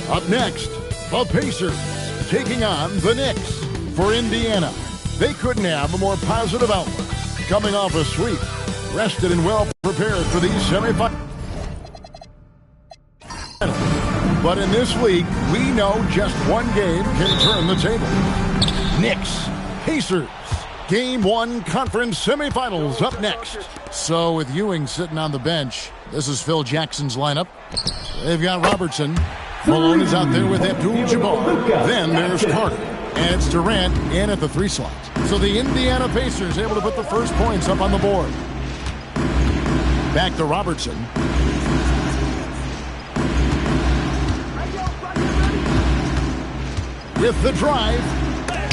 Up next, the Pacers taking on the Knicks. For Indiana, they couldn't have a more positive outlook. Coming off a sweep, rested and well prepared for these semifinals. But in this league, we know just one game can turn the table. Knicks, Pacers, Game 1 conference semifinals up next. So with Ewing sitting on the bench, this is Phil Jackson's lineup. They've got Robertson. Malone is out there with Abdul-Jabbar. Then there's Carter. And it's Durant in at the 3 slot. So the Indiana Pacers able to put the first points up on the board. Back to Robertson. With the drive.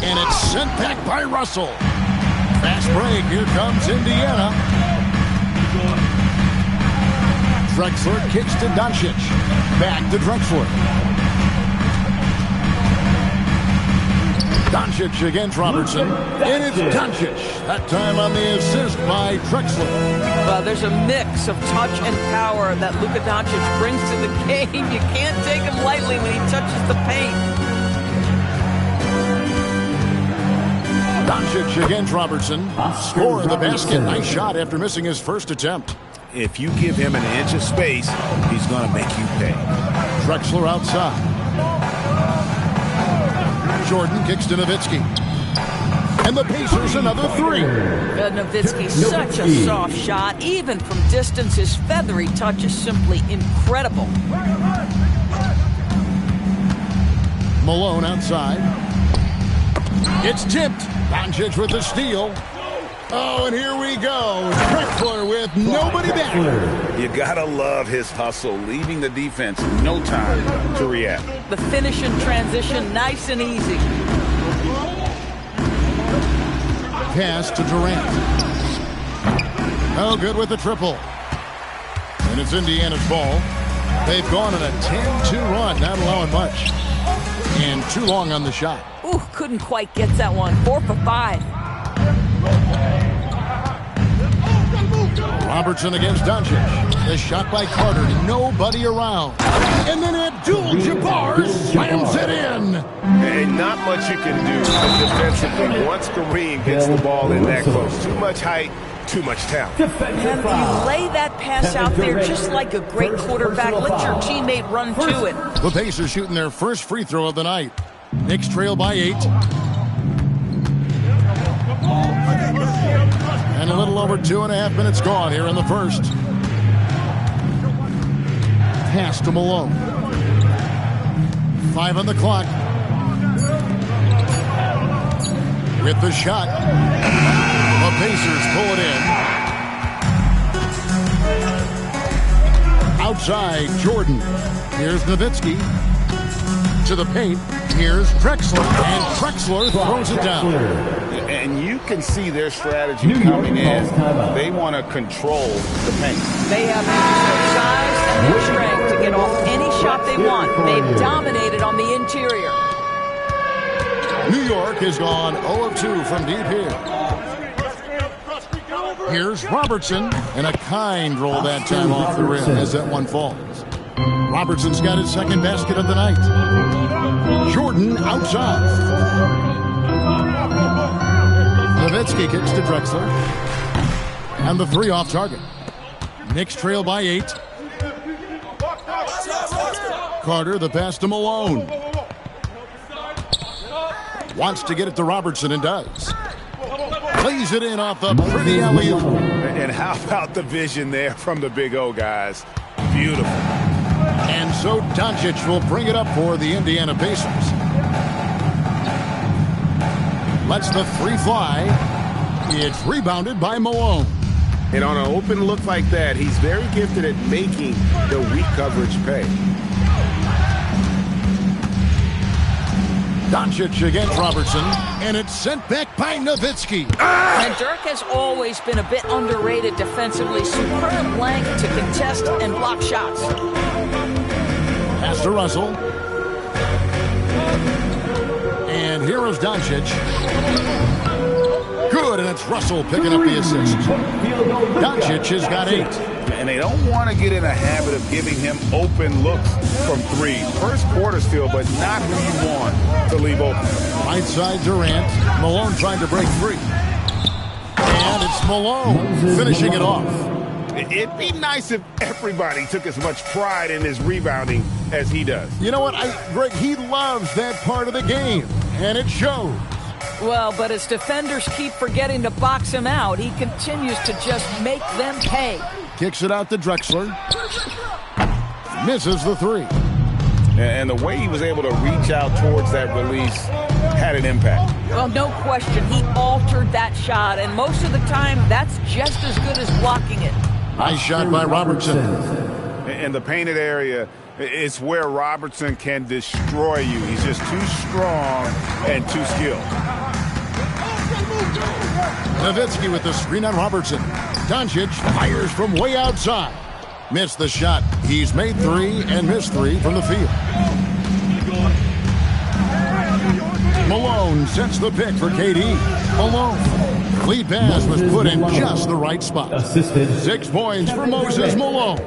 And it's sent back by Russell. Fast break. Here comes Indiana. Drexler kicks to Doncic. Back to Drexler. Doncic against Robertson. And it's Doncic. That time on the assist by Drexler. Well, there's a mix of touch and power that Luka Doncic brings to the game. You can't take him lightly when he touches the paint. Doncic against Robertson. Score the basket. Nice shot after missing his first attempt. If you give him an inch of space, he's going to make you pay. Drexler outside. Jordan kicks to Nowitzki. And the Pacers another 3. Nowitzki, such a soft shot. Even from distance, his feathery touch is simply incredible. Malone outside. It's tipped. Doncic with the steal. Oh, and here we go. Drexler with nobody back. You gotta love his hustle, leaving the defense no time to react. The finish in transition, nice and easy. Pass to Durant. Oh, good with the triple. And it's Indiana's ball. They've gone on a 10-2 run, not allowing much. And too long on the shot. Ooh, couldn't quite get that one. 4 for 5. Robertson against Doncic. The shot by Carter. Nobody around. And then Abdul-Jabbar slams it in. Hey, not much you can do defensively once Kareem gets the ball in that close. Too much height, too much talent. And you lay that pass out there just like a great quarterback. Let your teammate run to it. The Pacers shooting their first free throw of the night. Knicks trail by 8. And a little over 2.5 minutes gone here in the first. Pass to Malone. 5 on the clock. With the shot. The Pacers pull it in. Outside, Jordan. Here's Nowitzki. To the paint. Here's Drexler. And Drexler throws it down. And you can see their strategy coming in. They want to control the paint. They have their size and their strength to get off any shot they want. They've dominated on the interior. New York has gone 0 of 2 from deep here. Here's Robertson. And a kind roll that time off the rim as that one falls. Robertson's got his second basket of the night. Jordan outside. Nowitzki kicks to Drexler. And the 3 off target. Knicks trail by 8. Carter, the pass to Malone. Wants to get it to Robertson and does. Plays it in off the pretty alley-oop. And how about the vision there from the Big O, guys? Beautiful. And so Doncic will bring it up for the Indiana Pacers. Lets the 3 fly. It's rebounded by Malone. And on an open look like that, he's very gifted at making the weak coverage pay. Doncic against Robertson, and it's sent back by Nowitzki. And Dirk has always been a bit underrated defensively. Superb length to contest and block shots. Pass to Russell. And here is Doncic. Good, and it's Russell picking up the assist. Doncic has got 8. And they don't want to get in a habit of giving him open looks from three. First quarter still, but not who you want to leave open. Right side Durant. Malone trying to break free. And it's Malone finishing it off. It'd be nice if everybody took as much pride in his rebounding as he does. You know what, Greg, he loves that part of the game, and it shows. Well, but as defenders keep forgetting to box him out, he continues to just make them pay. Kicks it out to Drexler. Misses the three. And the way he was able to reach out towards that release had an impact. Well, no question. He altered that shot, and most of the time, that's just as good as blocking it. Nice shot by Robertson. In the painted area, it's where Robertson can destroy you. He's just too strong and too skilled. Nowitzki with the screen on Robertson. Doncic fires from way outside. Missed the shot. He's made three and missed three from the field. Malone sets the pick for KD. Malone. Lead pass was put in just the right spot. 6 points for Moses Malone.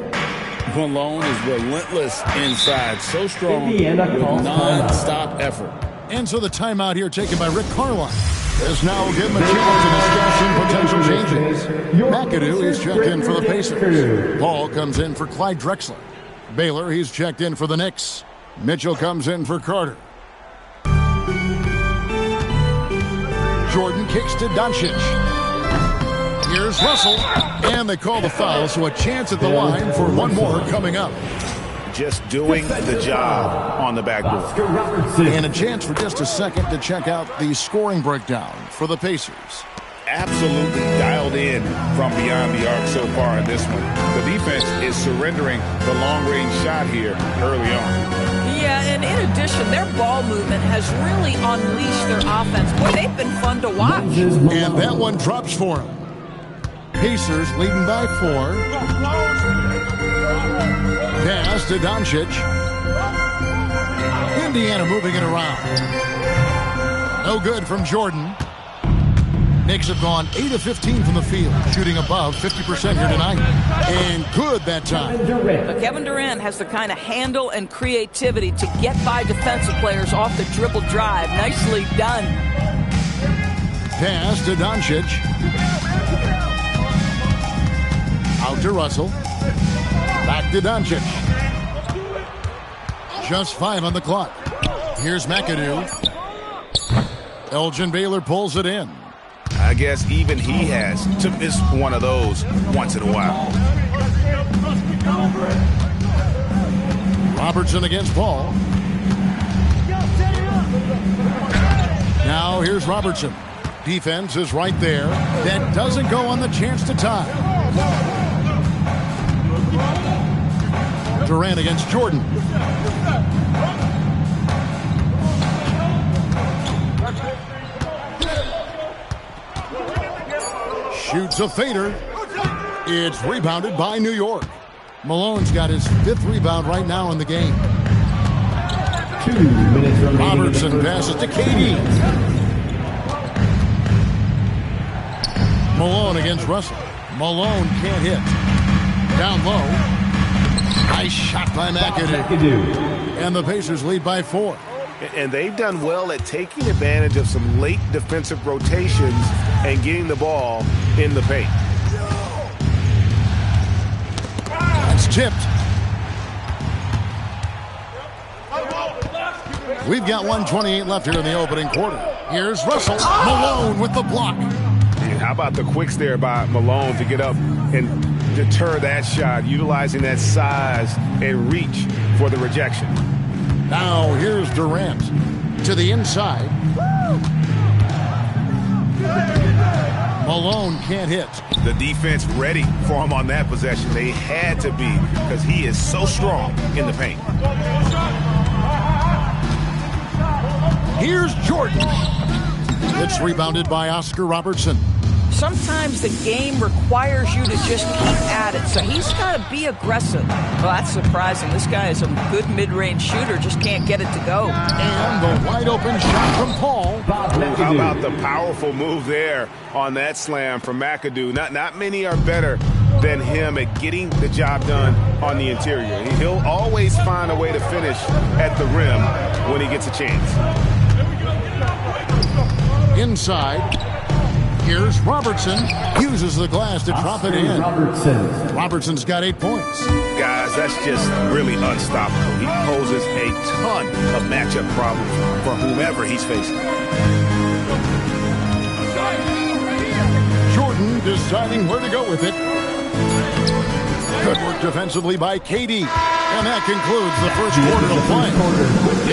Malone is relentless inside. So strong with non-stop effort. And so the timeout here taken by Rick Carlisle. This now will give him a chance to discuss some potential changes. McAdoo is checked in for the Pacers. Paul comes in for Clyde Drexler. Baylor, he's checked in for the Knicks. Mitchell comes in for Carter. Jordan kicks to Doncic. Here's Russell. And they call the foul, so a chance at the line for one more coming up. Just doing the job on the backboard. And a chance for just a second to check out the scoring breakdown for the Pacers. Absolutely dialed in from beyond the arc so far in this one. The defense is surrendering the long-range shot here early on. Yeah, and in addition, their ball movement has really unleashed their offense. Boy, they've been fun to watch. And that one drops for them. Pacers leading by 4. Pass to Doncic. Indiana moving it around. No good from Jordan. Knicks have gone 8 of 15 from the field, shooting above 50% here tonight. And good that time. But Kevin Durant has the kind of handle and creativity to get by defensive players off the dribble drive. Nicely done. Pass to Doncic. Out to Russell. Back to Doncic. Just 5 on the clock. Here's McAdoo. Elgin Baylor pulls it in. I guess even he has to miss one of those once in a while. Robertson against Paul. Now here's Robertson. Defense is right there. That doesn't go on the chance to tie. Durant against Jordan. Shoots a fader. It's rebounded by New York. Malone's got his 5th rebound right now in the game. 2 minutes remaining. Robertson passes to KD. Malone against Russell. Malone can't hit. Down low. Nice shot by McAdoo. And the Pacers lead by 4. And they've done well at taking advantage of some late defensive rotations and getting the ball in the paint. That's tipped. We've got 1:28 left here in the opening quarter. Here's Russell. Malone with the block. And how about the quicks there by Malone to get up and deter that shot, utilizing that size and reach for the rejection. Now here's Durant to the inside. Malone can't hit. The defense ready for him on that possession. They had to be because he is so strong in the paint. Here's Jordan. It's rebounded by Oscar Robertson. Sometimes the game requires you to just keep at it, so he's got to be aggressive. Well, that's surprising. This guy is a good mid-range shooter, just can't get it to go. And the wide-open shot from Paul. How about the powerful move there on that slam from McAdoo? Not many are better than him at getting the job done on the interior. He'll always find a way to finish at the rim when he gets a chance. Inside, here's Robertson. Uses the glass to drop it in. Robertson's got 8 points. Guys, that's just really unstoppable. He poses a ton of matchup problems for whomever he's facing. Jordan deciding where to go with it. Good work defensively by KD. And that concludes the first quarter of play.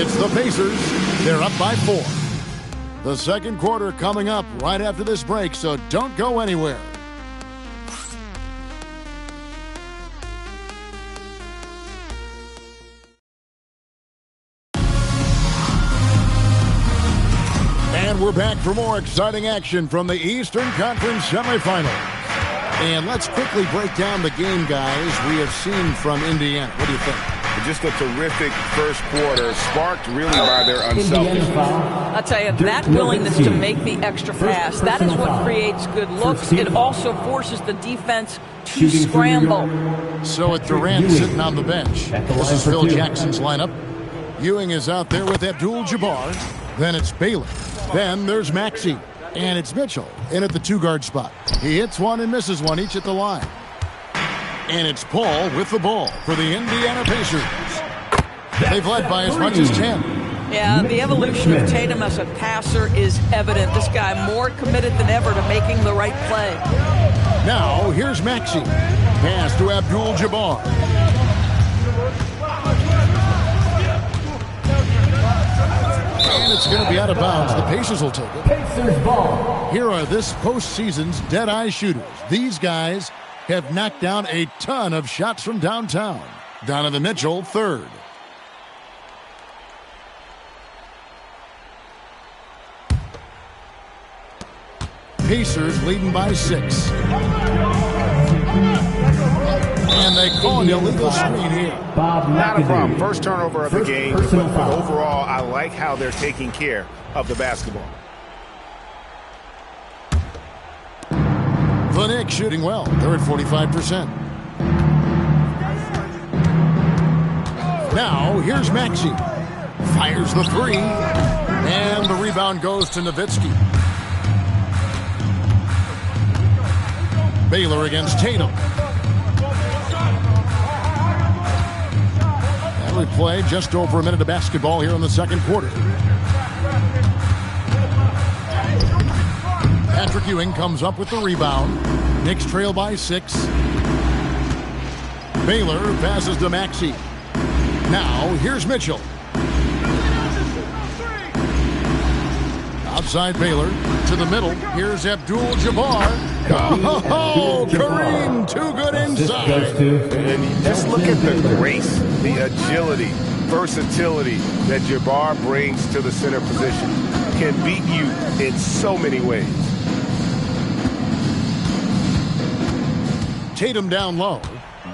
It's the Pacers. They're up by 4. The second quarter coming up right after this break, so don't go anywhere. And we're back for more exciting action from the Eastern Conference semifinals. And let's quickly break down the game, guys, we have seen from Indiana. What do you think? Just a terrific first quarter, sparked really by their unselfishness. I'll tell you, that willingness to make the extra pass, that is what creates good looks. It also forces the defense to scramble. So with Durant sitting on the bench, this is Phil Jackson's lineup. Ewing is out there with Abdul-Jabbar. Then it's Baylor. Then there's Maxey. And it's Mitchell in at the 2-guard spot. He hits one and misses one, each at the line. And it's Paul with the ball for the Indiana Pacers. They've led by as much as 10. Yeah, the evolution of Tatum as a passer is evident. This guy more committed than ever to making the right play. Now, here's Maxey. Pass to Abdul-Jabbar. And it's going to be out of bounds. The Pacers will take it. Pacers ball. Here are this postseason's dead-eye shooters. These guys have knocked down a ton of shots from downtown. Donovan Mitchell, third. Pacers leading by 6. And they call an illegal screen here. Not a problem. First turnover of the game. But overall, I like how they're taking care of the basketball. The Knicks shooting well. They're at 45%. Now, here's Maxey. Fires the 3. And the rebound goes to Nowitzki. Baylor against Tatum. And we play just over a minute of basketball here in the second quarter. Patrick Ewing comes up with the rebound. Knicks trail by 6. Baylor passes to Maxey. Now, here's Mitchell. Outside Baylor to the middle. Here's Abdul-Jabbar. Oh, Kareem, too good inside. And just look at the grace, the agility, versatility that Jabbar brings to the center position. Can beat you in so many ways. Tatum down low.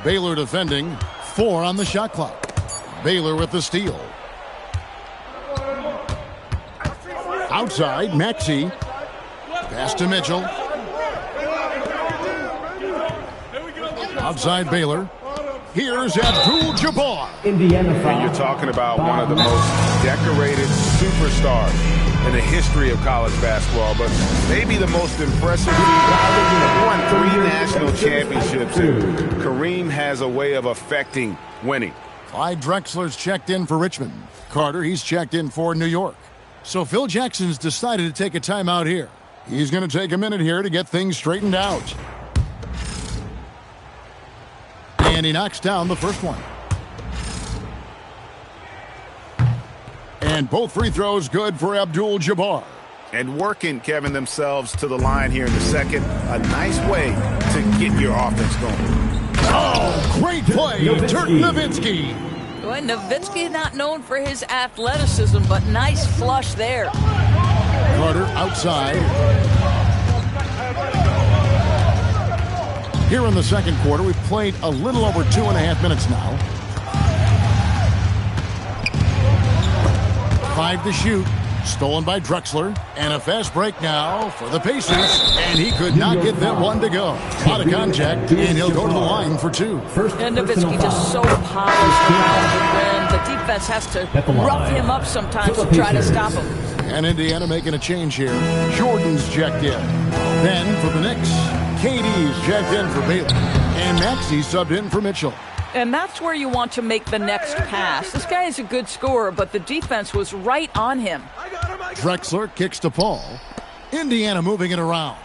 Baylor defending. 4 on the shot clock. Baylor with the steal. Outside, Maxey. Pass to Mitchell. Outside Baylor. Here's Abdul-Jabbar. Indiana foul. And you're talking about one of the most decorated superstars in the history of college basketball, but maybe the most impressive. He won 3 national championships, and Kareem has a way of affecting winning. Clyde Drexler's checked in for Richmond. Carter, he's checked in for New York. So Phil Jackson's decided to take a timeout here. He's going to take a minute here to get things straightened out. And he knocks down the first one. And both free throws good for Abdul-Jabbar. And working, Kevin, themselves to the line here in the second. A nice way to get your offense going. Oh, great play, Dirk Nowitzki. Boy, Nowitzki not known for his athleticism, but nice flush there. Carter outside. Here in the second quarter, we've played a little over 2.5 minutes now. 5 to shoot. Stolen by Drexler. And a fast break now for the Pacers. And he could not get that one to go. Out of contact, and he'll go to the line for 2. And Nowitzki just so polished around the rim. The defense has to rough him up sometimes to try to stop him. And Indiana making a change here. Jordan's checked in. Then for the Knicks, KD's checked in for Bailey. And Maxey subbed in for Mitchell. And that's where you want to make the next pass. This guy is a good scorer, but the defense was right on him. Drexler kicks to Paul. Indiana moving it around.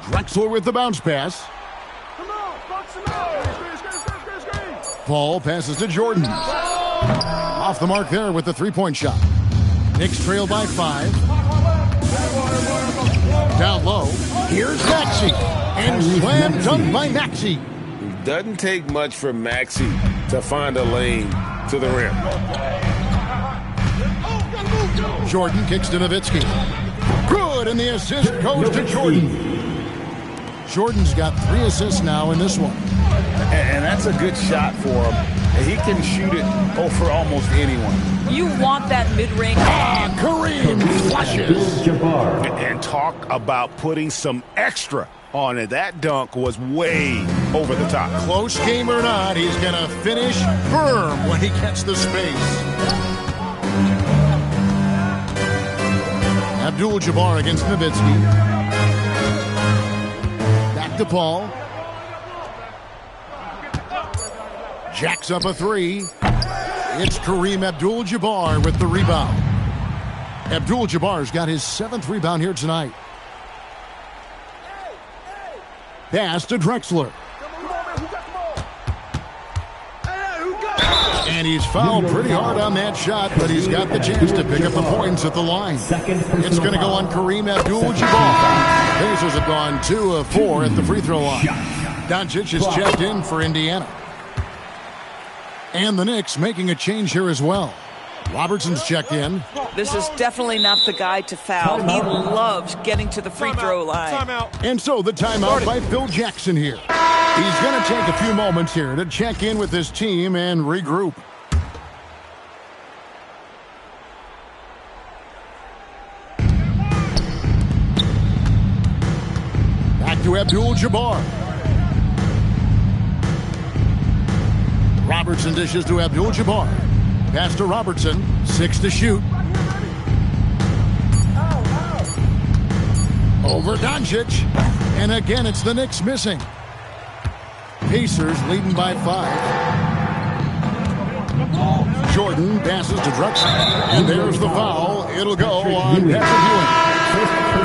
Drexler with the bounce pass. Paul passes to Jordan. Off the mark there with the three-point shot. Knicks trail by 5. Down low. Here's Maxey. And slam dunk by Maxey. It doesn't take much for Maxey to find a lane to the rim. Jordan kicks to Nowitzki. Good, and the assist goes to Jordan. Jordan's got 3 assists now in this one. And that's a good shot for him. And he can shoot it over almost anyone. You want that mid-range. Kareem flushes. And talk about putting some extra on it. That dunk was way over the top. Close game or not, he's going to finish firm when he gets the space. Abdul-Jabbar against Nowitzki. Back to Paul. Jacks up a 3. It's Kareem Abdul-Jabbar with the rebound. Abdul-Jabbar's got his 7th rebound here tonight. Pass to Drexler. And he's fouled pretty hard on that shot, but he's got the chance to pick up the points at the line. It's going to go on Kareem Abdul-Jabbar. Pacers have gone 2 of 4 at the free throw line. Doncic is checked in for Indiana. And the Knicks making a change here as well. Robertson's checked in. This is definitely not the guy to foul. He loves getting to the free throw line. And so the timeout by Phil Jackson here. He's going to take a few moments here to check in with his team and regroup. Back to Abdul-Jabbar. Robertson dishes to Abdul-Jabbar. Pass to Robertson. 6 to shoot. Over Doncic. And again, it's the Knicks missing. Pacers leading by 5. Jordan passes to Drexler. And there's the foul. It'll go on Patrick Ewing.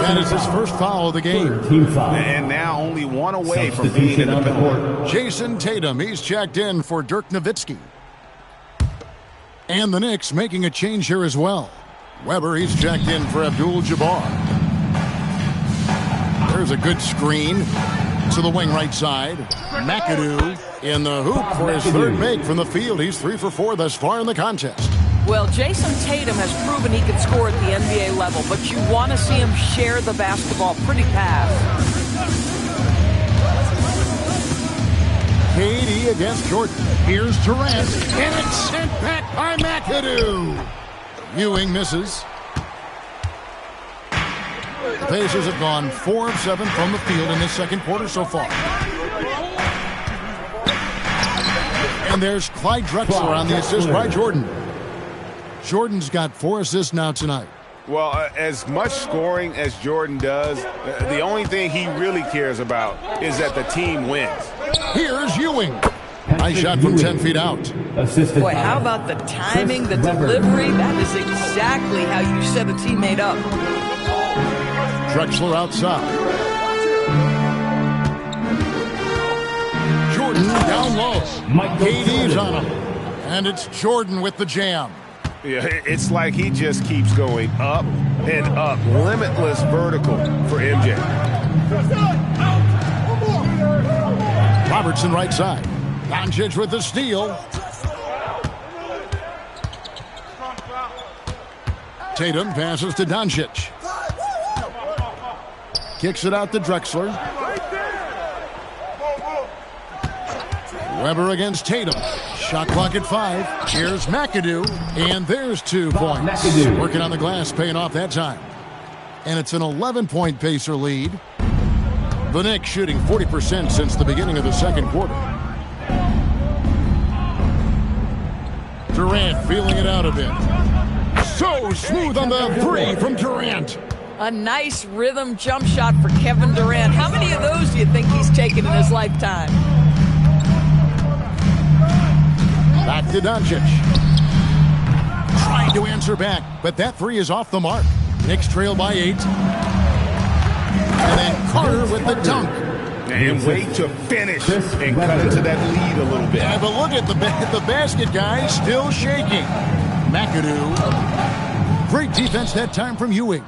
That is his first foul of the game. And now only 1 away from being in the penalty. Jason Tatum, he's checked in for Dirk Nowitzki. And the Knicks making a change here as well. Weber, he's checked in for Abdul-Jabbar. There's a good screen to the wing right side. McAdoo in the hoop for his 3rd make from the field. He's 3 for 4 thus far in the contest. Well, Jason Tatum has proven he can score at the NBA level, but you want to see him share the basketball pretty fast. KD against Jordan. Here's Durant, and it's sent back by McAdoo. Ewing misses. The Pacers have gone 4 of 7 from the field in this second quarter so far. And there's Clyde Drexler on the assist by Jordan. Jordan's got 4 assists now tonight. Well, as much scoring as Jordan does, the only thing he really cares about is that the team wins. Here's Ewing. Nice shot from 10 feet out. Boy, how about the timing, the delivery? That is exactly how you set a teammate up. Drexler outside. Jordan down low. KD's on him. And it's Jordan with the jam. Yeah, it's like he just keeps going up and up. Limitless vertical for MJ. Robertson right side. Doncic with the steal. Tatum passes to Doncic. Kicks it out to Drexler. Weber against Tatum. Shot clock at 5. Here's McAdoo, and there's 2 points. McAdoo. Working on the glass, paying off that time. And it's an 11-point Pacer lead. The Knicks shooting 40% since the beginning of the second quarter. Durant feeling it out a bit. So smooth on the 3 from Durant. A nice rhythm jump shot for Kevin Durant. How many of those do you think he's taken in his lifetime? Back to Doncic. Trying to answer back, but that 3 is off the mark. Knicks trail by 8. And then Carter with the dunk. And wait to finish and cut into that lead a little bit. Yeah, but look at the basket, guys, still shaking. McAdoo. Great defense that time from Ewing.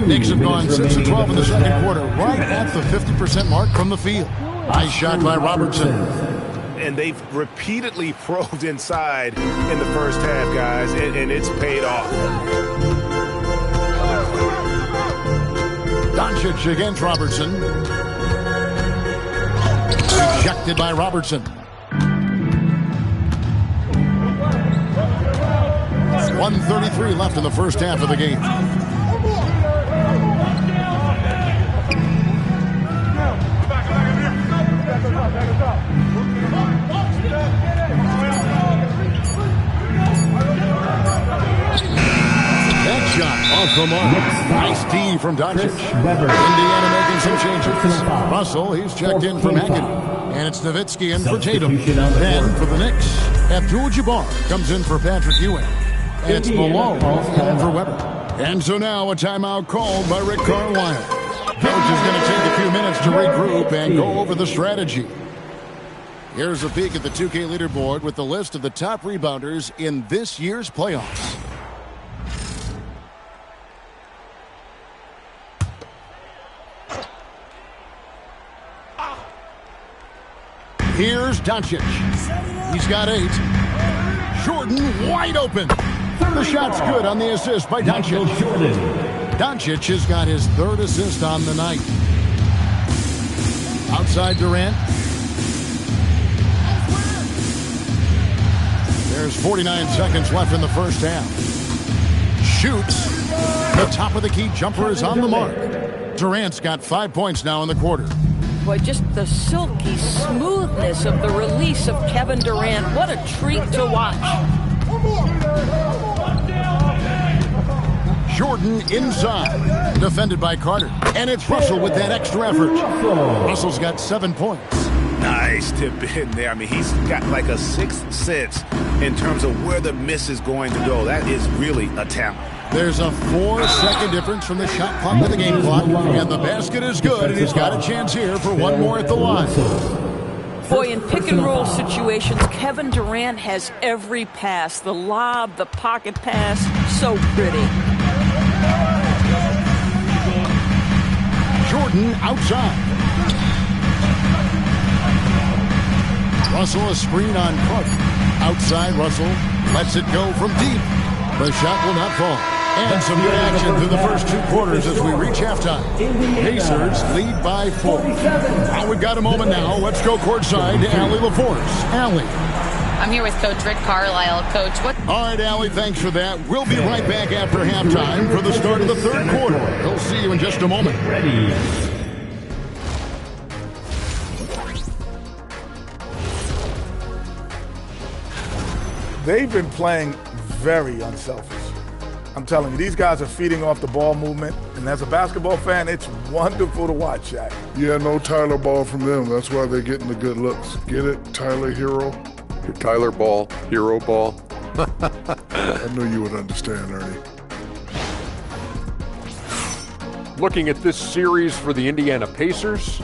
Knicks have gone 6 of 12 in the second quarter, right at the 50% mark from the field. Nice shot by Robertson. And they've repeatedly probed inside in the first half, guys, and it's paid off. Doncic against Robertson. Rejected by Robertson. 1:33 left in the first half of the game. That shot off the mark. Nice D from Doncic. Indiana making some changes. Russell, he's checked in for McAdoo. And it's Nowitzki in for Tatum. Then for the Knicks, Abdul-Jabbar comes in for Patrick Ewing. And it's Malone in for Weber. And so now a timeout called by Rick Carlisle. Coach is going to take a few minutes to regroup and go over the strategy. Here's a peek at the 2K leaderboard with the list of the top rebounders in this year's playoffs. Here's Doncic. He's got 8. Jordan wide open. The shot's good on the assist by Doncic. Doncic has got his 3rd assist on the night. Outside Durant. There's 49 seconds left in the first half. Shoots. The top of the key jumper is on the mark. Durant's got 5 points now in the quarter. Boy, just the silky smoothness of the release of Kevin Durant. What a treat to watch. Jordan inside. Defended by Carter. And it's Russell with that extra effort. Russell's got 7 points. Nice tip in there. I mean, he's got like a 6th sense in terms of where the miss is going to go. That is really a talent. There's a 4-second difference from the shot clock to the game clock. And the basket is good, and he's got a chance here for one more at the line. Boy, in pick-and-roll situations, Kevin Durant has every pass. The lob, the pocket pass, so pretty. Jordan outside. Russell a screen on Clark. Outside Russell lets it go from deep. The shot will not fall. And some good action through the first 2 quarters as we reach halftime. Pacers lead by 4. Now we've got a moment now. Let's go courtside to Allie LaForce. Allie. I'm here with Coach Rick Carlisle. Coach, what? All right, Allie, thanks for that. We'll be right back after halftime for the start of the 3rd quarter. We'll see you in just a moment. Ready. They've been playing very unselfish. I'm telling you, these guys are feeding off the ball movement, and as a basketball fan, it's wonderful to watch, Shaq. Yeah, no Tyler ball from them. That's why they're getting the good looks. Get it, Tyler Hero? Your Tyler ball, hero ball. I knew you would understand, Ernie. Looking at this series for the Indiana Pacers,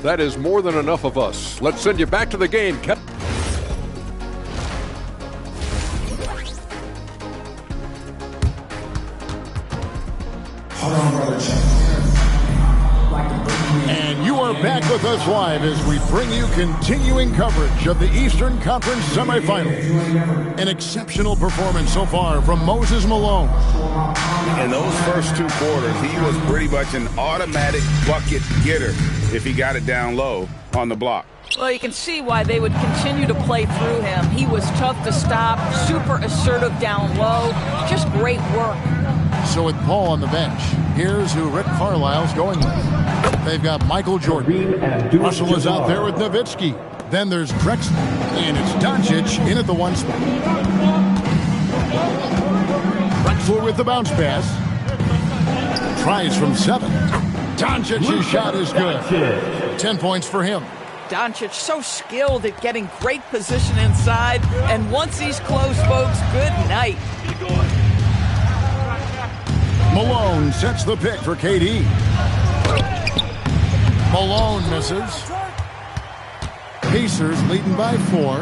that is more than enough of us. Let's send you back to the game, Kevin. And you are You're back with us live as we bring you continuing coverage of the Eastern Conference semifinals. An exceptional performance so far from Moses Malone. In those first 2 quarters, he was pretty much an automatic bucket getter if he got it down low on the block. Well, you can see why they would continue to play through him. He was tough to stop, super assertive down low, just great work. So with Paul on the bench, here's who Rick Carlisle's going with. They've got Michael Jordan. Russell is out there with Nowitzki. Then there's Drexler, and it's Doncic in at the 1 spot. Drexler with the bounce pass. Tries from 7. Doncic's shot is good. 10 points for him. Doncic so skilled at getting great position inside, and once he's close, folks, good night. Malone sets the pick for KD. Malone misses. Pacers leading by 4.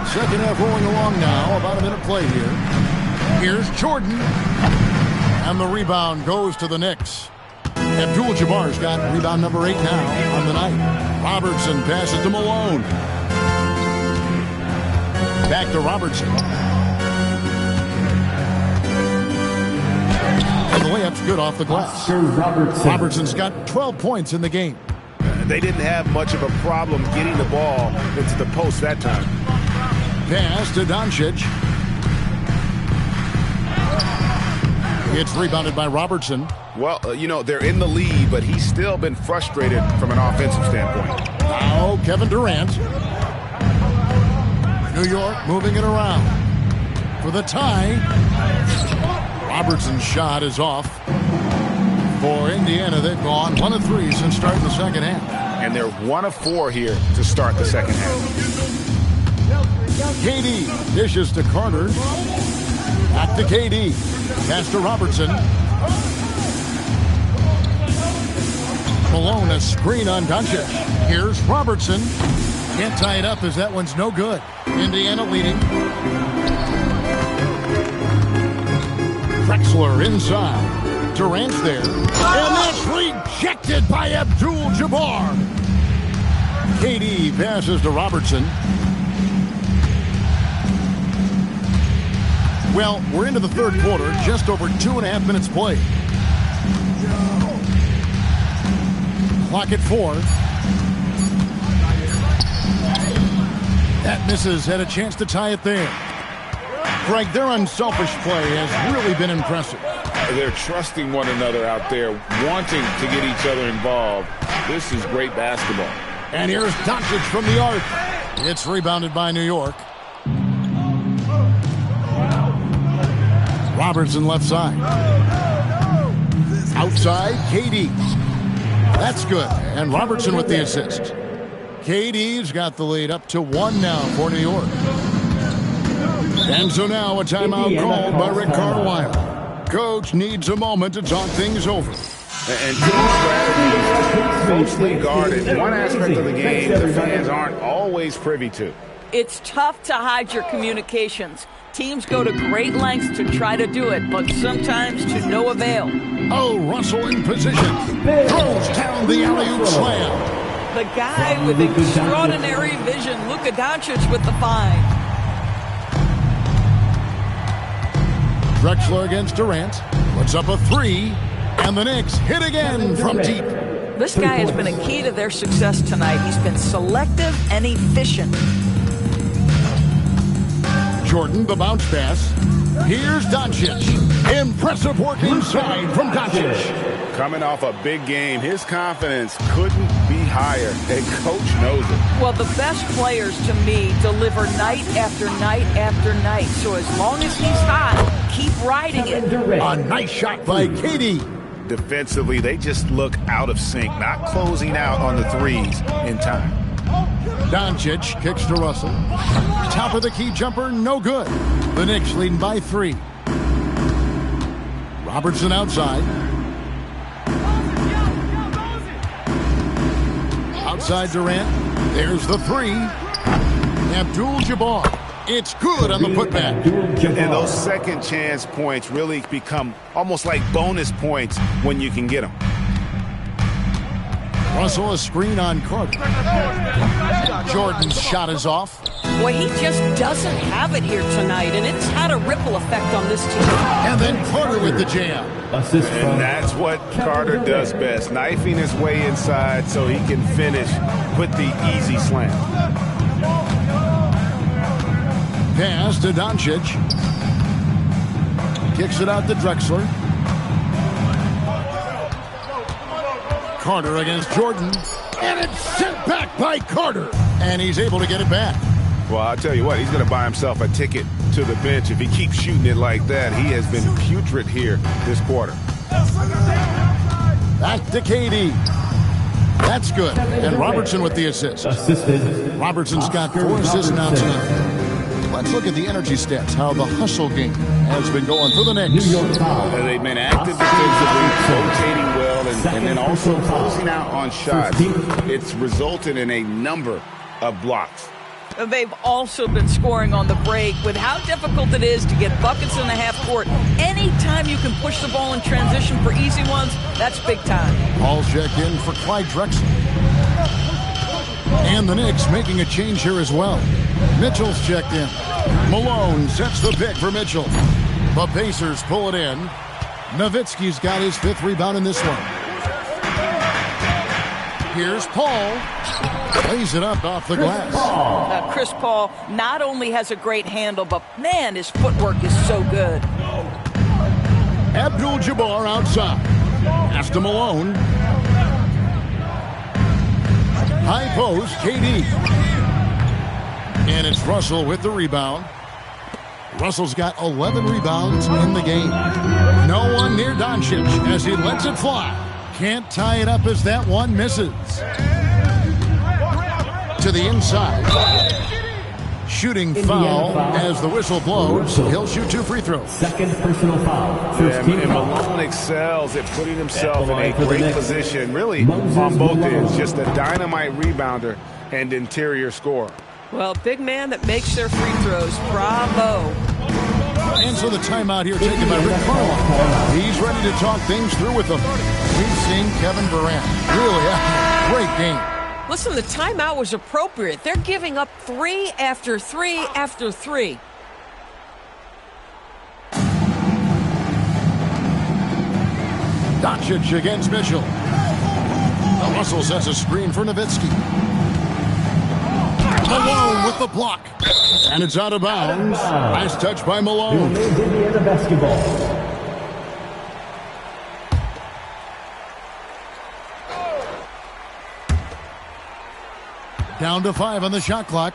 Second half rolling along now. About a minute play here. Here's Jordan. And the rebound goes to the Knicks. Abdul-Jabbar's got rebound number 8 now on the night. Robertson passes to Malone. Back to Robertson. And the layup's good off the glass. Robertson's got 12 points in the game. They didn't have much of a problem getting the ball into the post that time. Pass to Doncic. It's rebounded by Robertson. Well, you know, they're in the lead, but he's still been frustrated from an offensive standpoint. Now Kevin Durant. New York moving it around for the tie. Robertson's shot is off. For Indiana, they've gone 1 of 3 since starting the second half. And they're 1 of 4 here to start the second half. KD dishes to Carter. Back to KD. Pass to Robertson. Malone, a screen on Doncic. Here's Robertson. Can't tie it up as that one's no good. Indiana leading. Drexler inside. Durant's there. And that's rejected by Abdul-Jabbar. KD passes to Robertson. Well, we're into the third quarter, just over 2.5 minutes played. Clock at 4. That misses, had a chance to tie it there. Greg, their unselfish play has really been impressive. They're trusting one another out there, wanting to get each other involved. This is great basketball. And here's Doncic from the arc. It's rebounded by New York. Robertson left side. Outside, KD. That's good. And Robertson with the assist. KD's got the lead up to 1 now for New York. And so now a timeout called by Rick Carlisle. Coach needs a moment to talk things over. And team strategies closely guarded. One aspect of the game the fans aren't always privy to. It's tough to hide your communications. Teams go to great lengths to try to do it, but sometimes to no avail. Oh, Russell in position. Throws down the alley-oop slam. The guy with extraordinary vision, Luka Doncic with the find. Drexler against Durant. Puts up a 3. And the Knicks hit again from deep. This guy has been a key to their success tonight. He's been selective and efficient. Jordan, the bounce pass. Here's Doncic. Impressive work inside from Doncic. Coming off a big game, his confidence couldn't be higher, and coach knows it. Well, the best players, to me, deliver night after night after night. So as long as he's hot, keep riding it. A nice shot by KD. Defensively, they just look out of sync, not closing out on the threes in time. Doncic kicks to Russell. Top of the key jumper, no good. The Knicks leading by 3. Robertson outside. Outside Durant. There's the 3. Abdul-Jabbar. It's good on the putback. And those second chance points really become almost like bonus points when you can get them. Russell, a screen on Carter. Jordan's shot is off. Boy, he just doesn't have it here tonight, and it's had a ripple effect on this team. And then Carter with the jam. And that's what Carter does best, knifing his way inside so he can finish with the easy slam. Pass to Doncic. Kicks it out to Drexler. Carter against Jordan. And it's sent back by Carter. And he's able to get it back. Well, I'll tell you what, he's going to buy himself a ticket to the bench if he keeps shooting it like that. He has been putrid here this quarter. Back to KD. That's good. And Robertson with the assist. Robertson's got 4 assists now tonight. Let's look at the energy stats, how the hustle game has been going for the Knicks. They've been active defensively, rotating well, and then also closing out on shots. It's resulted in a number of blocks. They've also been scoring on the break. With how difficult it is to get buckets in the half court, anytime you can push the ball in transition for easy ones, that's big time. Ball checked in for Clyde Drexler. And the Knicks making a change here as well. Mitchell's checked in. Malone sets the pick for Mitchell. The Pacers pull it in. Nowitzki's got his 5th rebound in this one. Here's Paul. Lays it up off the glass. Chris Paul not only has a great handle, but man, his footwork is so good. Abdul-Jabbar outside. Pass to Malone. High post, KD. And it's Russell with the rebound. Russell's got 11 rebounds in the game. No one near Doncic as he lets it fly. Can't tie it up as that one misses. To the inside. Shooting foul as the whistle blows. He'll shoot 2 free throws. Second personal foul. First team And foul. Malone excels at putting himself in a great position, really on both ends. Just a dynamite rebounder and interior scorer. Well, big man that makes their free throws. Bravo. And so the timeout here taken by Rick Carlisle. He's ready to talk things through with them. We've seen Kevin Durant really have a great game. Listen, the timeout was appropriate. They're giving up 3 after 3 after 3. Doncic against Mitchell. Russell sets a screen for Nowitzki. Malone with the block. And it's out of bounds. Nice touch by Malone. Indiana basketball. Down to 5 on the shot clock.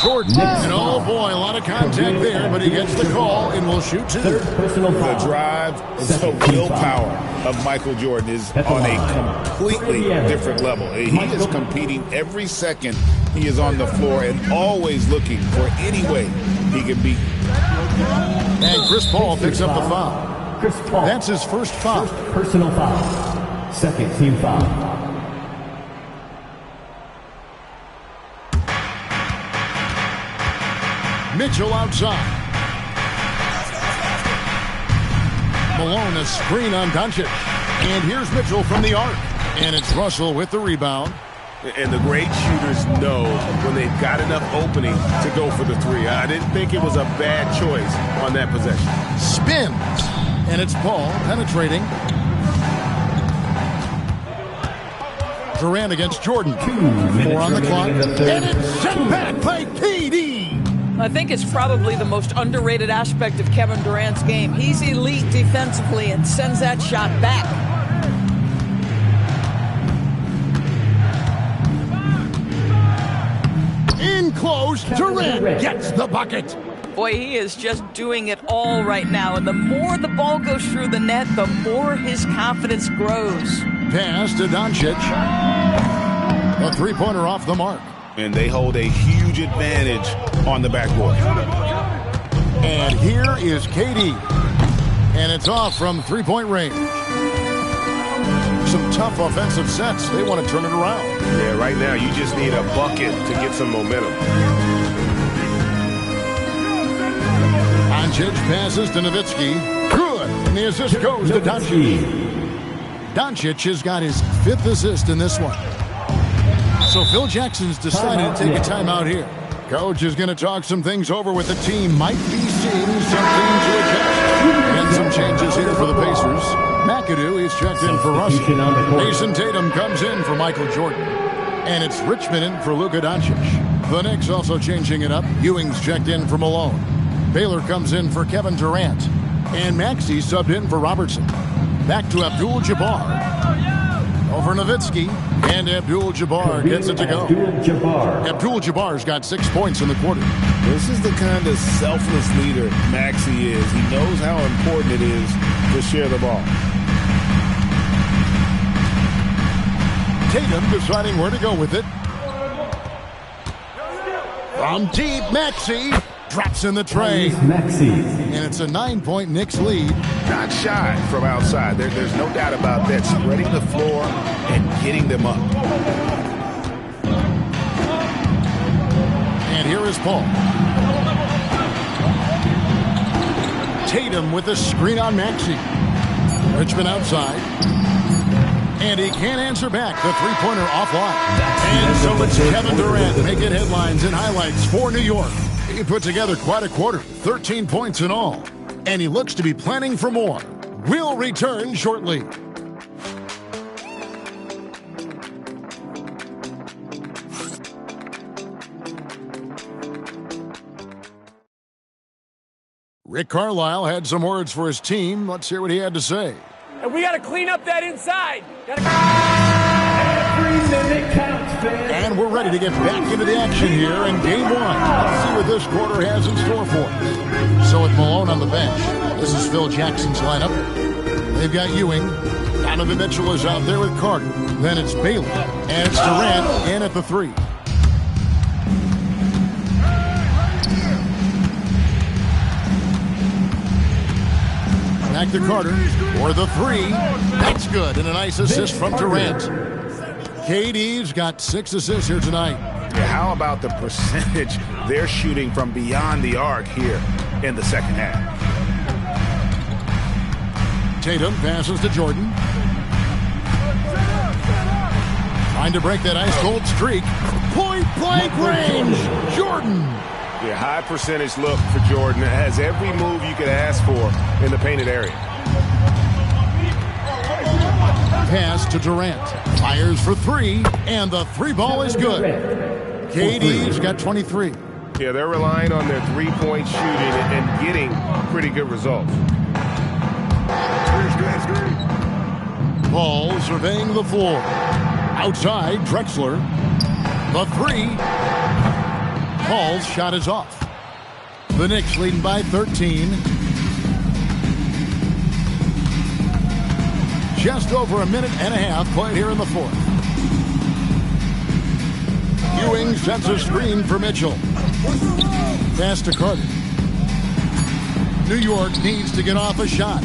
Jordan. And oh boy, a lot of contact there, but he gets the call and will shoot 2. The drive and the willpower of Michael Jordan is on a completely different level. He is competing every second he is on the floor and always looking for any way he can beat. And Chris Paul picks up the foul. Chris Paul. That's his first foul. First personal foul. Second team foul. Mitchell outside. Malone a screen on Doncic. And here's Mitchell from the arc. And it's Russell with the rebound. And the great shooters know when they've got enough opening to go for the 3. I didn't think it was a bad choice on that possession. Spins. And it's Paul penetrating. Durant against Jordan. 4 on the clock. And it's sent back by KD. I think it's probably the most underrated aspect of Kevin Durant's game. He's elite defensively and sends that shot back. In close, Durant gets the bucket. Boy, he is just doing it all right now. And the more the ball goes through the net, the more his confidence grows. Pass to Doncic. A 3-pointer off the mark. And they hold a huge advantage on the backboard. And here is KD. And it's off from 3-point range. Some tough offensive sets. They want to turn it around. Yeah, right now you just need a bucket to get some momentum. Doncic passes to Nowitzki. Good. And the assist goes to Doncic. Doncic has got his 5th assist in this one. So Phil Jackson's decided to take a timeout here. Coach is going to talk some things over with the team. Might be seeing something to adjust. And some changes here for the Pacers. McAdoo, he's checked in for Russell. Jason Tatum comes in for Michael Jordan. And it's Richmond in for Luka Doncic. The Knicks also changing it up. Ewing's checked in for Malone. Baylor comes in for Kevin Durant. And Maxey subbed in for Robertson. Back to Abdul-Jabbar. Over Nowitzki. And Abdul-Jabbar gets it to go. Abdul-Jabbar's got 6 points in the quarter. This is the kind of selfless leader Maxey is. He knows how important it is to share the ball. Tatum deciding where to go with it. From deep, Maxey drops in the tray. And it's a 9-point Knicks lead. Not shy from outside. There's no doubt about that. Spreading the floor and getting them up. And here is Paul. Tatum with a screen on Maxey. Richmond outside. And he can't answer back. The three-pointer offline. And so it's Kevin Durant making headlines and highlights for New York. He put together quite a quarter, 13 points in all. And he looks to be planning for more. We'll return shortly. Rick Carlisle had some words for his team. Let's hear what he had to say. And we got to clean up that inside. Every minute counts, fans. And we're ready to get back into the action here in Game 1. Let's see what this quarter has in store for us. So with Malone on the bench, this is Phil Jackson's lineup. They've got Ewing. Donovan Mitchell is out there with Carter. Then it's Baylor. And it's Durant in at the 3. Back to Carter for the 3. That's good. And a nice assist from Durant. KD's got 6 assists here tonight. Yeah, how about the percentage they're shooting from beyond the arc here in the second half? Tatum passes to Jordan. Trying to break that ice-cold streak. Point-blank range. Jordan. Yeah, high percentage look for Jordan. It has every move you could ask for in the painted area. Pass to Durant. Fires for 3, and the 3 ball is good. KD's got 23. Yeah, they're relying on their three-point shooting and getting pretty good results. Ball surveying the floor. Outside, Drexler. The 3. Paul's shot is off. The Knicks leading by 13. Just over a minute and a half played here in the 4th. Ewing sets a screen for Mitchell. Pass to Carter. New York needs to get off a shot.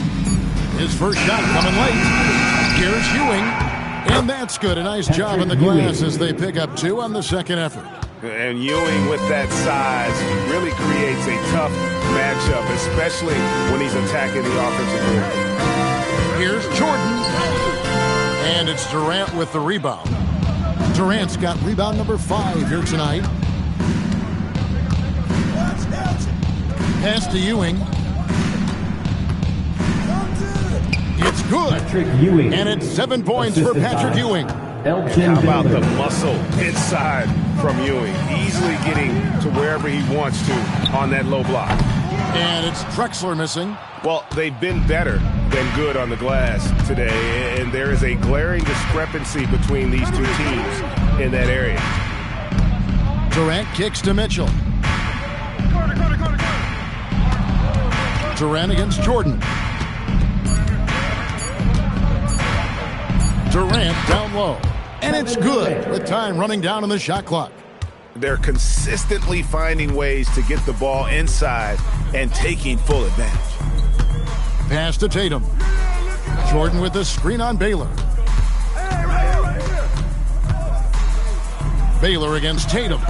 His first shot coming late. Here's Ewing. And that's good. A nice job in the glass as they pick up 2 on the second effort. And Ewing with that size really creates a tough matchup, especially when he's attacking the offensive board. Here's Jordan. And it's Durant with the rebound. Durant's got rebound number 5 here tonight. Pass to Ewing. It's good. And it's 7 points for Patrick Ewing. How about the muscle inside from Ewing? Easily getting to wherever he wants to on that low block. And it's Drexler missing. Well, they've been better than good on the glass today, and there is a glaring discrepancy between these two teams in that area. Durant kicks to Mitchell. Durant against Jordan. Durant down low. And it's good with time running down on the shot clock. They're consistently finding ways to get the ball inside and taking full advantage. Pass to Tatum. Jordan with the screen on Baylor. Baylor against Tatum.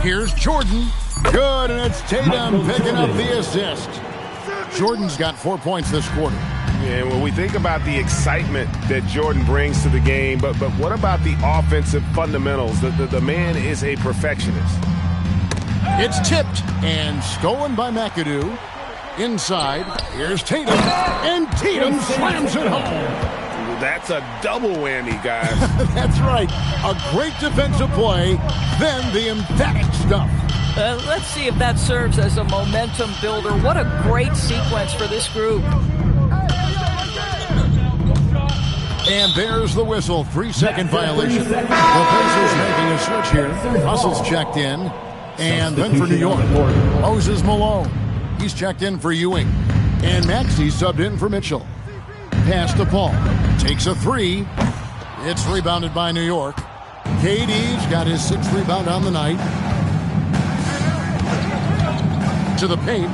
Here's Jordan. Good, and it's Tatum picking up the assist. Jordan's got 4 points this quarter. And when we think about the excitement that Jordan brings to the game, but what about the offensive fundamentals? The man is a perfectionist. It's tipped and stolen by McAdoo. Inside, here's Tatum, and Tatum slams it home. That's a double whammy, guys. That's right. A great defensive play, then the emphatic stuff. Let's see if that serves as a momentum builder. What a great sequence for this group. And there's the whistle. 3-second violation. The Pacers making a switch here. Russell's checked in. And then for New York, Moses Malone. He's checked in for Ewing. And Maxey subbed in for Mitchell. Pass to Paul. Takes a three. It's rebounded by New York. KD's got his 6th rebound on the night. To the paint.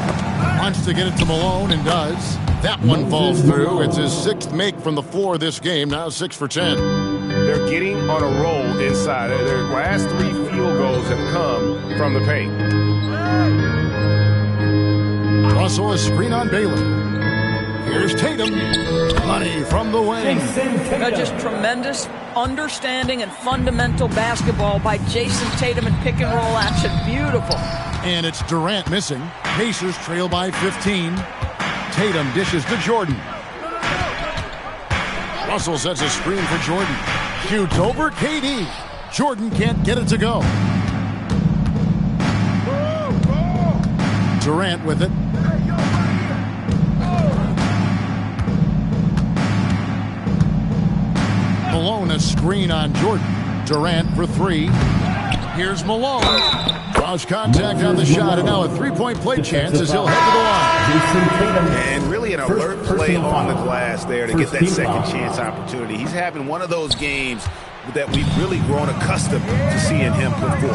Wants to get it to Malone and does. That one falls through. It's his 6th make from the floor this game. Now 6 for 10. They're getting on a roll inside. Their last 3 field goals have come from the paint. Russell a screen on Baylor. Here's Tatum. Money from the wing. Just tremendous understanding and fundamental basketball by Jason Tatum in pick and roll action. Beautiful. And it's Durant missing. Pacers trail by 15. Tatum dishes to Jordan. Russell sets a screen for Jordan. Shoots over KD. Jordan can't get it to go. Durant with it. Malone a screen on Jordan. Durant for 3. Here's Malone. Draws contact on the shot, and now a 3-point play chance as he'll head to the line. And really an alert play on the glass there to get that second chance opportunity. He's having one of those games that we've really grown accustomed to seeing him put forth.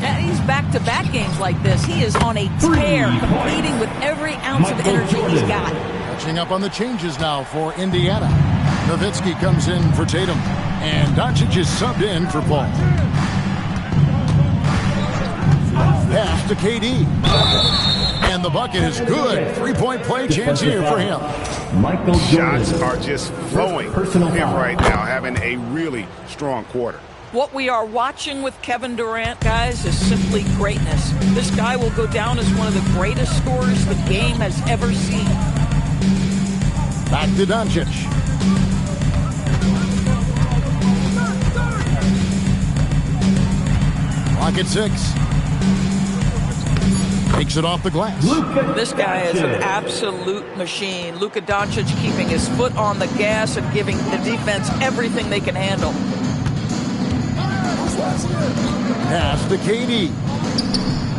Yeah, he's back-to-back games like this. He is on a tear, competing with every ounce of energy he's got. Catching up on the changes now for Indiana. Nowitzki comes in for Tatum, and Doncic is subbed in for Paul. Pass to KD. And the bucket is good. 3-point play chance here for him. Shots are just flowing from him right now, having a really strong quarter. What we are watching with Kevin Durant, guys, is simply greatness. This guy will go down as one of the greatest scorers the game has ever seen. Back to Doncic. Clock at 6. Takes it off the glass. This guy is an absolute machine. Luka Doncic keeping his foot on the gas and giving the defense everything they can handle. Pass to KD.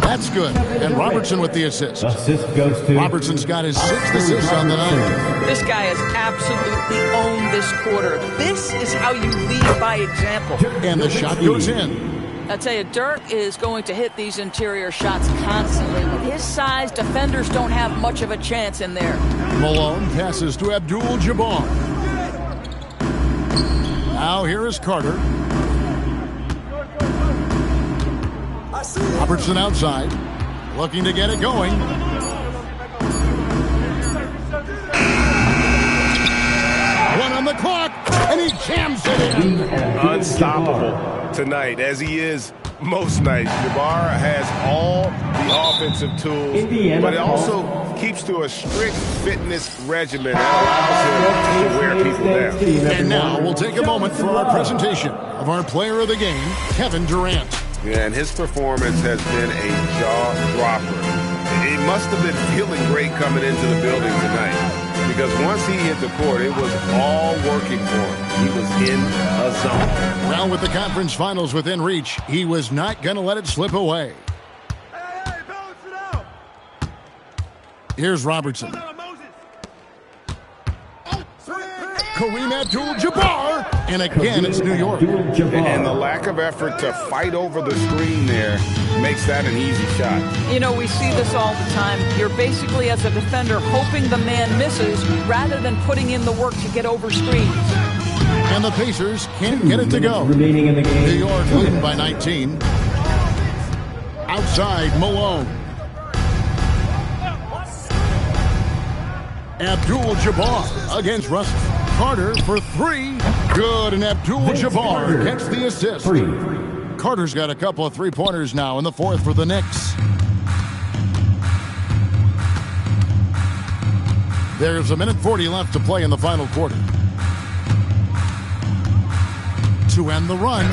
That's good. And Robertson with the assist. Assist goes to Robertson's got his 6th assist on the night. This guy has absolutely owned this quarter. This is how you lead by example. And the shot goes in. I tell you, Dirk is going to hit these interior shots constantly. With his size, defenders don't have much of a chance in there. Malone passes to Abdul-Jabbar. Now here is Carter. Robertson outside, looking to get it going. One on the clock, and he jams it in. Unstoppable tonight, as he is most nights. Jabbar has all the offensive tools, but it also keeps to a strict fitness regimen that allows him to wear people down. And now we'll take a moment for our presentation of our player of the game, Kevin Durant. Yeah, and his performance has been a jaw-dropper. He must have been feeling great coming into the building tonight, because once he hit the court, it was all working for him. He was in a zone. Well, with the conference finals within reach, he was not going to let it slip away. Hey, balance it out. Here's Robertson. Kareem Abdul-Jabbar, and again it's New York. And the lack of effort to fight over the screen there makes that an easy shot. You know, we see this all the time. You're basically, as a defender, hoping the man misses rather than putting in the work to get over screens. And the Pacers can't get it to go. remaining in the game. New York leading by 19. Outside, Malone. Abdul-Jabbar against Russell. Carter for three. Good, and Abdul-Jabbar gets the assist. Carter's got a couple of three-pointers now in the fourth for the Knicks. There's 1:40 left to play in the final quarter. To end the run.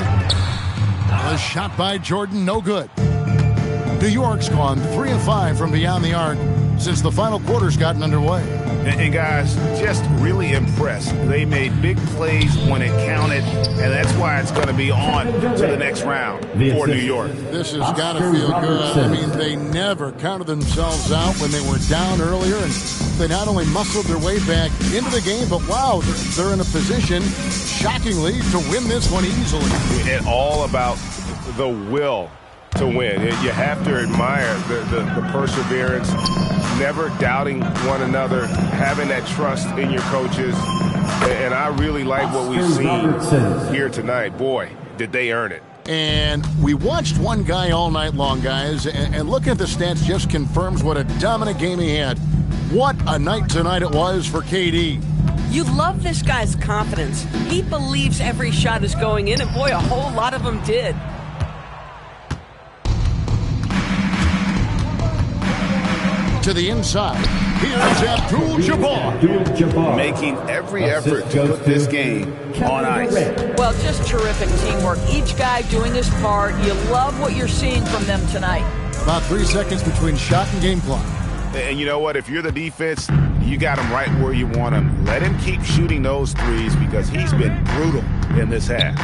A shot by Jordan, no good. New York's gone 3 of 5 from beyond the arc since the final quarter's gotten underway. And guys, just really impressed. They made big plays when it counted, and that's why it's going to be on to the next round for New York. This has got to feel good. I mean, they never counted themselves out when they were down earlier, and they not only muscled their way back into the game, but wow, they're in a position, shockingly, to win this one easily. It's all about the will to win. You have to admire the perseverance, never doubting one another, having that trust in your coaches. And I really like what we've seen here tonight. Boy, did they earn it. And we watched one guy all night long, guys, and looking at the stats just confirms what a dominant game he had. What a night tonight it was for KD. You love this guy's confidence. He believes every shot is going in, and boy, a whole lot of them did. To the inside. Here's Abdul-Jabbar. Making every effort to put this game on ice. Well, just terrific teamwork. Each guy doing his part. You love what you're seeing from them tonight. About 3 seconds between shot and game clock. And you know what? If you're the defense, you got him right where you want him. Let him keep shooting those threes because he's been brutal in this half.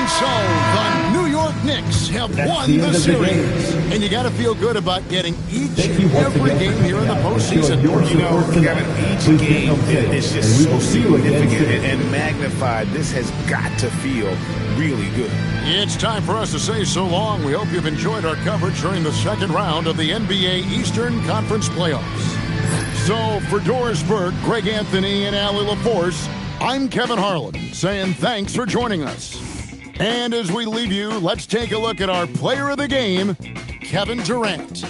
So the New York Knicks have won the series. And you got to feel good about getting each and every game here in the postseason. You know, Kevin, each game is just so significant and magnified. This has got to feel really good. It's time for us to say so long. We hope you've enjoyed our coverage during the second round of the NBA Eastern Conference playoffs. So for Doris Burke, Greg Anthony, and Allie LaForce, I'm Kevin Harlan saying thanks for joining us. And as we leave you, let's take a look at our player of the game, Kevin Durant.